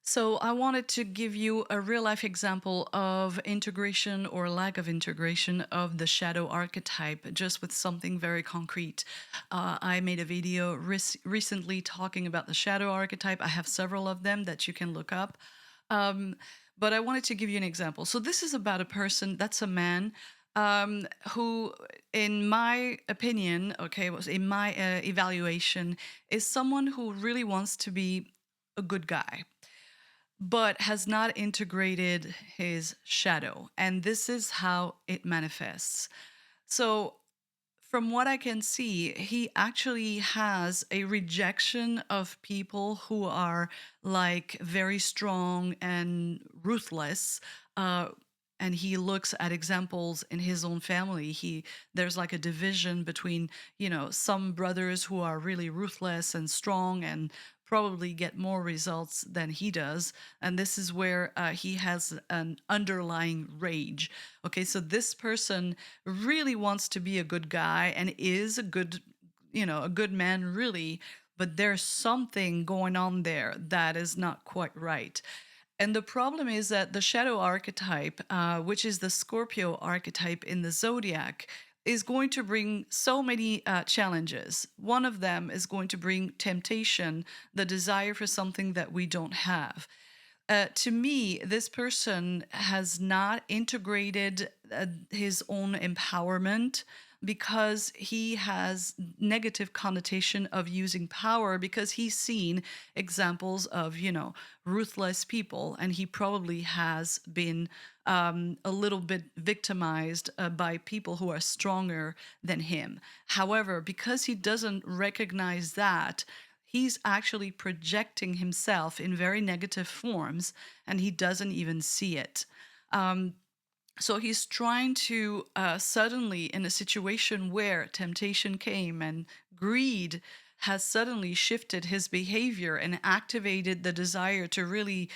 So, I wanted to give you a real life example of integration or lack of integration of the shadow archetype, just with something very concrete. I made a video recently talking about the shadow archetype. I have several of them that you can look up. Um, but I wanted to give you an example. So, this is about a person that's a man who, in my opinion, okay, was in my evaluation, is someone who really wants to be a good guy but has not integrated his shadow. And this is how it manifests. So, from what I can see, he actually has a rejection of people who are like very strong and ruthless. Uh, and he looks at examples in his own family. There's like a division between, some brothers who are really ruthless and strong and probably get more results than he does. And this is where he has an underlying rage. Okay, so this person really wants to be a good guy and is a good man, really, but there's something going on there that is not quite right. And the problem is that the shadow archetype, which is the Scorpio archetype in the zodiac, is going to bring so many challenges. One of them is going to bring temptation, the desire for something that we don't have. To me, this person has not integrated his own empowerment because he has negative connotation of using power because he's seen examples of, ruthless people, and he probably has been a little bit victimized by people who are stronger than him. However, because he doesn't recognize that, he's actually projecting himself in very negative forms and he doesn't even see it. Um, so he's trying to suddenly, in a situation where temptation came and greed has suddenly shifted his behavior and activated the desire to really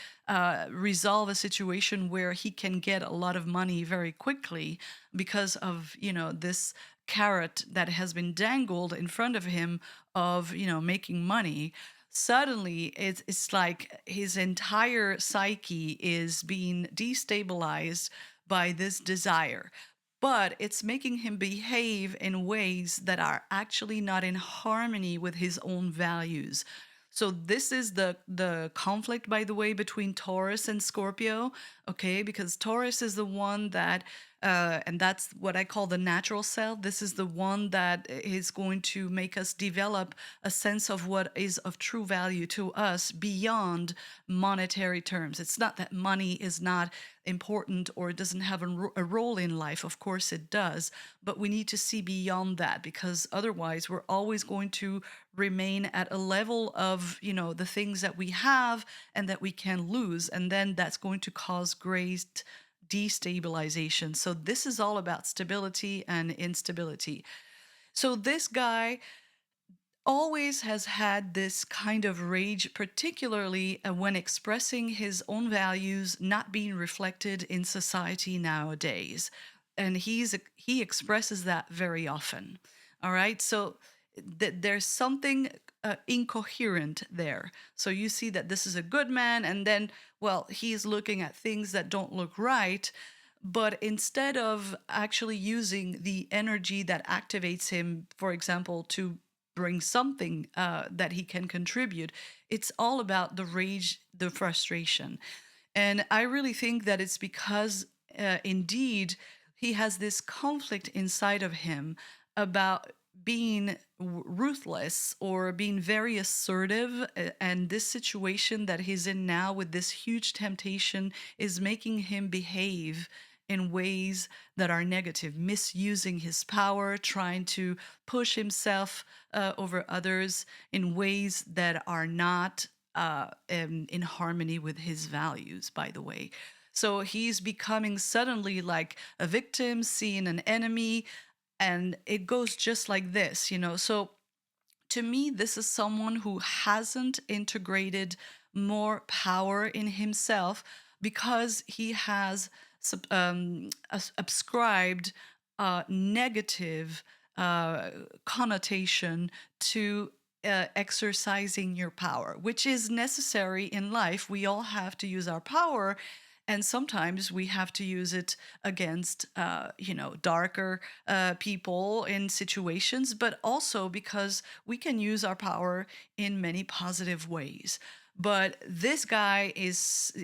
resolve a situation where he can get a lot of money very quickly because of, this carrot that has been dangled in front of him of, making money. Suddenly it's like his entire psyche is being destabilized by this desire, but it's making him behave in ways that are actually not in harmony with his own values. So this is the conflict, by the way, between Taurus and Scorpio, okay? Because Taurus is the one that, and that's what I call the natural self. This is the one that is going to make us develop a sense of what is of true value to us beyond monetary terms. It's not that money is not important or it doesn't have a role in life. Of course it does, but we need to see beyond that because otherwise we're always going to remain at a level of, the things that we have and that we can lose. And then that's going to cause great destabilization. So this is all about stability and instability. So this guy always has had this kind of rage, particularly when expressing his own values not being reflected in society nowadays. And he expresses that very often. All right. So there's something incoherent there. So you see that this is a good man, and then, well, he's looking at things that don't look right. But instead of actually using the energy that activates him, for example, to bring something that he can contribute, it's all about the rage, the frustration. And I really think that it's because, indeed, he has this conflict inside of him about being ruthless or being very assertive. And this situation that he's in now with this huge temptation is making him behave in ways that are negative, misusing his power, trying to push himself over others in ways that are not in harmony with his values, by the way. So he's becoming suddenly like a victim, seeing an enemy, and it goes just like this, So to me, this is someone who hasn't integrated more power in himself because he has ascribed negative connotation to exercising your power, which is necessary in life. We all have to use our power. And sometimes we have to use it against, darker people in situations, but also because we can use our power in many positive ways. But this guy is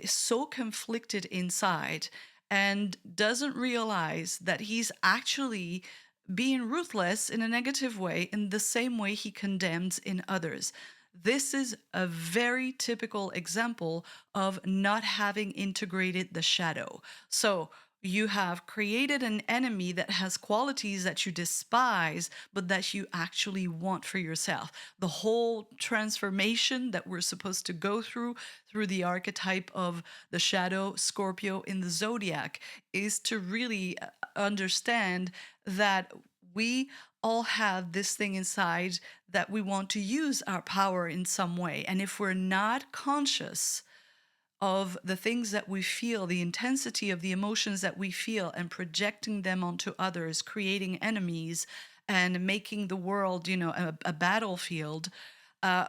so conflicted inside and doesn't realize that he's actually being ruthless in a negative way in the same way he condemns in others. This is a very typical example of not having integrated the shadow. So you have created an enemy that has qualities that you despise, but that you actually want for yourself. The whole transformation that we're supposed to go through the archetype of the shadow Scorpio in the zodiac, is to really understand that we all have this thing inside that we want to use our power in some way. And if we're not conscious of the things that we feel, the intensity of the emotions that we feel, and projecting them onto others, creating enemies, and making the world, a battlefield,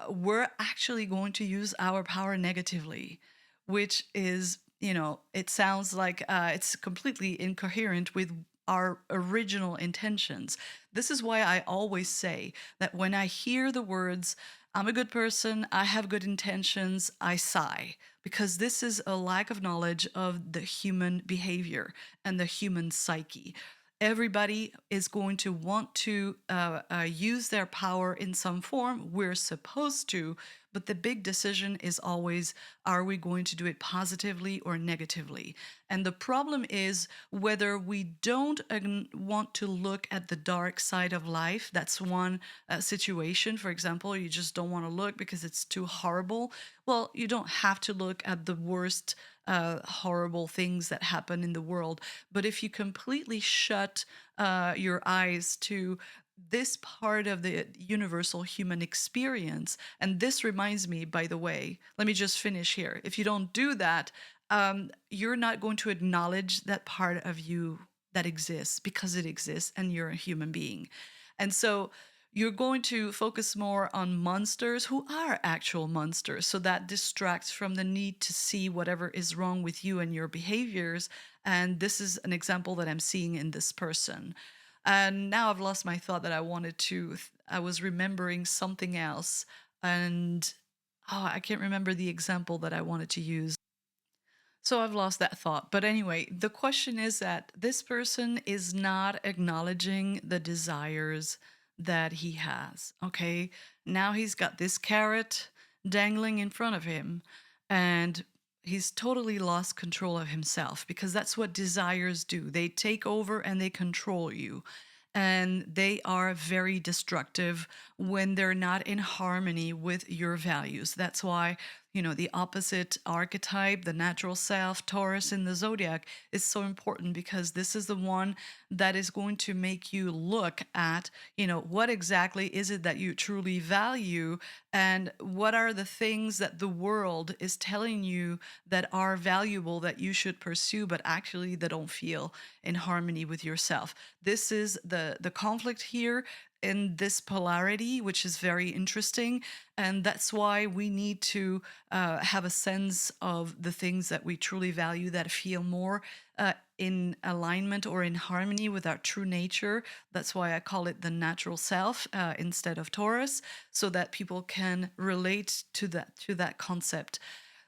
we're actually going to use our power negatively, which is, it sounds like it's completely incoherent with our original intentions. This is why I always say that when I hear the words, I'm a good person, I have good intentions, I sigh, because this is a lack of knowledge of the human behavior and the human psyche. Everybody is going to want to use their power in some form. We're supposed to, but the big decision is always, are we going to do it positively or negatively? And the problem is whether we don't want to look at the dark side of life. That's one situation. For example, you just don't want to look because it's too horrible. Well, you don't have to look at the worst horrible things that happen in the world. But if you completely shut your eyes to this part of the universal human experience, and this reminds me, by the way, let me just finish here. If you don't do that, you're not going to acknowledge that part of you that exists because it exists and you're a human being. And so you're going to focus more on monsters who are actual monsters. So that distracts from the need to see whatever is wrong with you and your behaviors. And this is an example that I'm seeing in this person. And now I've lost my thought that I was remembering something else. And I can't remember the example that I wanted to use. So I've lost that thought. But anyway, the question is that this person is not acknowledging the desires that he has. Okay. Now he's got this carrot dangling in front of him, and he's totally lost control of himself, because that's what desires do. They take over and they control you. And they are very destructive when they're not in harmony with your values. That's why, the opposite archetype, the natural self, Taurus in the zodiac, is so important, because this is the one that is going to make you look at, what exactly is it that you truly value, and what are the things that the world is telling you that are valuable that you should pursue, but actually they don't feel in harmony with yourself. This is the conflict here in this polarity, which is very interesting. And that's why we need to have a sense of the things that we truly value, that feel more in alignment or in harmony with our true nature. That's why I call it the natural self instead of Taurus, so that people can relate to that concept.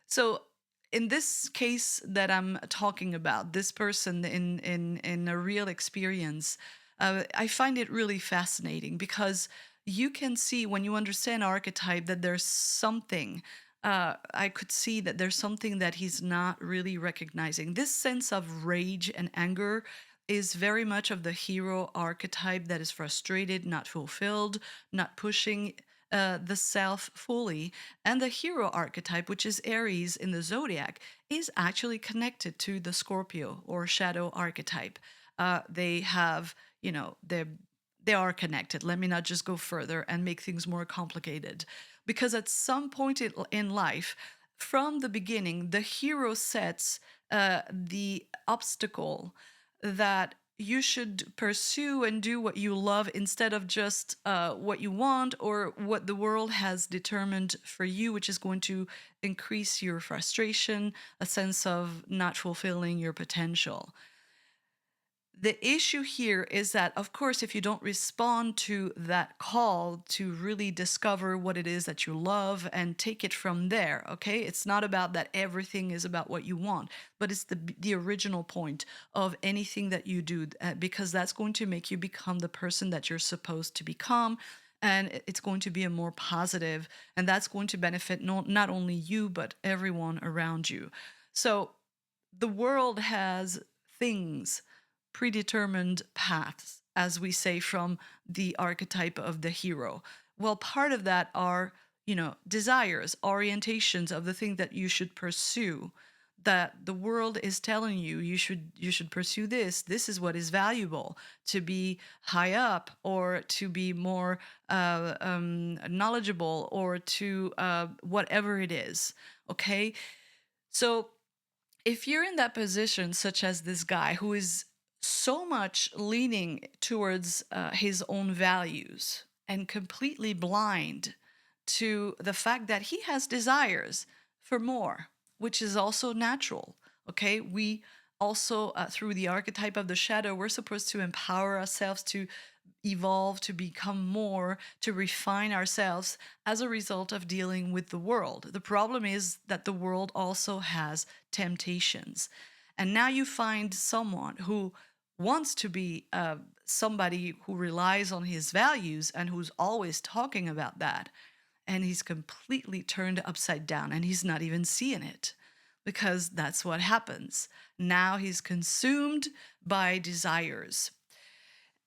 So in this case that I'm talking about, this person in a real experience, I find it really fascinating, because you can see, when you understand archetype, that there's something. I could see that there's something that he's not really recognizing. This sense of rage and anger is very much of the hero archetype, that is frustrated, not fulfilled, not pushing the self fully. And the hero archetype, which is Aries in the zodiac, is actually connected to the Scorpio or shadow archetype. They have, they are connected. Let me not just go further and make things more complicated. Because at some point in life, from the beginning, the hero sets the obstacle that you should pursue and do what you love instead of just what you want or what the world has determined for you, which is going to increase your frustration, a sense of not fulfilling your potential. The issue here is that, of course, if you don't respond to that call to really discover what it is that you love and take it from there, okay? It's not about that everything is about what you want, but it's the original point of anything that you do, because that's going to make you become the person that you're supposed to become. And it's going to be a more positive, and that's going to benefit not only you, but everyone around you. So the world has things, predetermined paths, as we say from the archetype of the hero. Well, part of that are, desires, orientations of the thing that you should pursue. That the world is telling you you should pursue this. This is what is valuable, to be high up or to be more knowledgeable or to whatever it is. Okay, so if you're in that position, such as this guy who is so much leaning towards his own values and completely blind to the fact that he has desires for more, which is also natural. Okay, we also, through the archetype of the shadow, we're supposed to empower ourselves to evolve, to become more, to refine ourselves as a result of dealing with the world. The problem is that the world also has temptations. And now you find someone who wants to be somebody who relies on his values and who's always talking about that. And he's completely turned upside down and he's not even seeing it, because that's what happens. Now he's consumed by desires.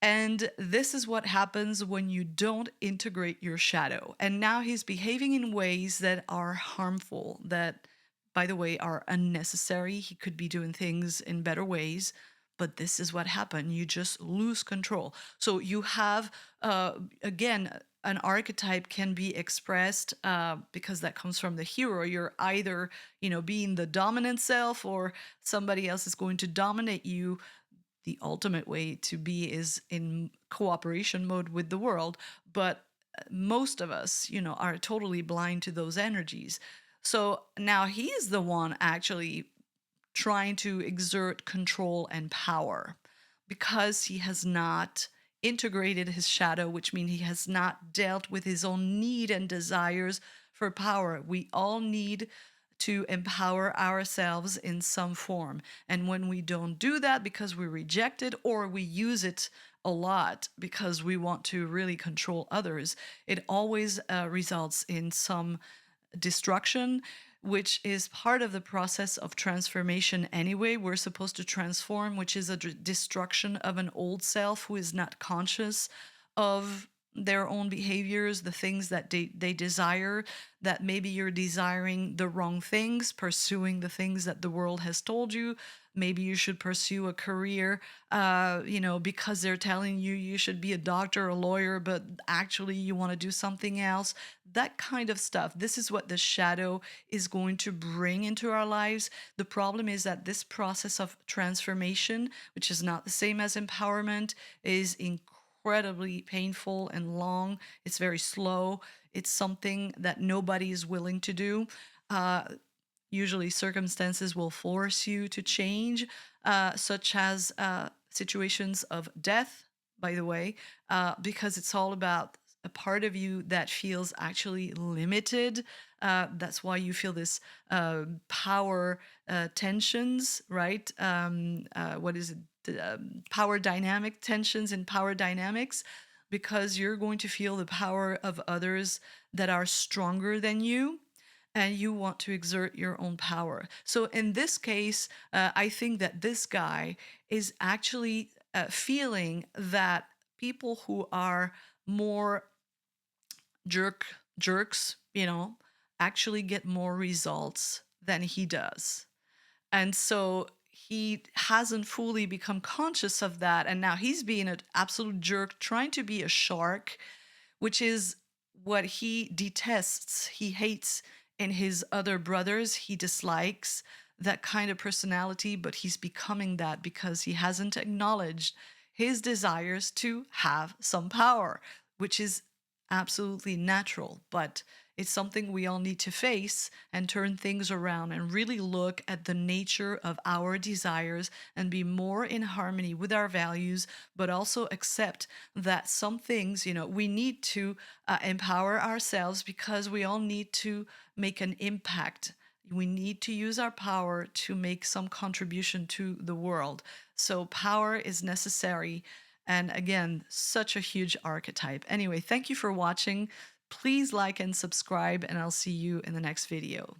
And this is what happens when you don't integrate your shadow. And now he's behaving in ways that are harmful, that, by the way, are unnecessary. He could be doing things in better ways, but this is what happened. You just lose control. So you have, again, an archetype can be expressed because that comes from the hero. You're either, being the dominant self, or somebody else is going to dominate you. The ultimate way to be is in cooperation mode with the world, but most of us, are totally blind to those energies. So now he's the one actually trying to exert control and power because he has not integrated his shadow, which means he has not dealt with his own need and desires for power. We all need to empower ourselves in some form. And when we don't do that because we reject it, or we use it a lot because we want to really control others, it always results in some destruction, which is part of the process of transformation anyway. We're supposed to transform, which is a destruction of an old self who is not conscious of their own behaviors, the things that they desire, that maybe you're desiring the wrong things, pursuing the things that the world has told you. Maybe you should pursue a career, because they're telling you you should be a doctor or a lawyer, but actually you want to do something else. That kind of stuff. This is what the shadow is going to bring into our lives. The problem is that this process of transformation, which is not the same as empowerment, is incredibly painful and long. It's very slow. It's something that nobody is willing to do. Usually circumstances will force you to change, such as situations of death, by the way, because it's all about a part of you that feels actually limited. That's why you feel this power tensions, right? What is it? Power dynamic tensions and power dynamics, because you're going to feel the power of others that are stronger than you, and you want to exert your own power. So in this case, I think that this guy is actually feeling that people who are more jerks, actually get more results than he does. And so he hasn't fully become conscious of that. And now he's being an absolute jerk, trying to be a shark, which is what he detests. He hates in his other brothers. He dislikes that kind of personality, but he's becoming that because he hasn't acknowledged his desires to have some power, which is absolutely natural, but it's something we all need to face and turn things around and really look at the nature of our desires and be more in harmony with our values, but also accept that some things, we need to empower ourselves because we all need to make an impact. We need to use our power to make some contribution to the world. So, power is necessary. And again, such a huge archetype. Anyway, thank you for watching. Please like and subscribe, and I'll see you in the next video.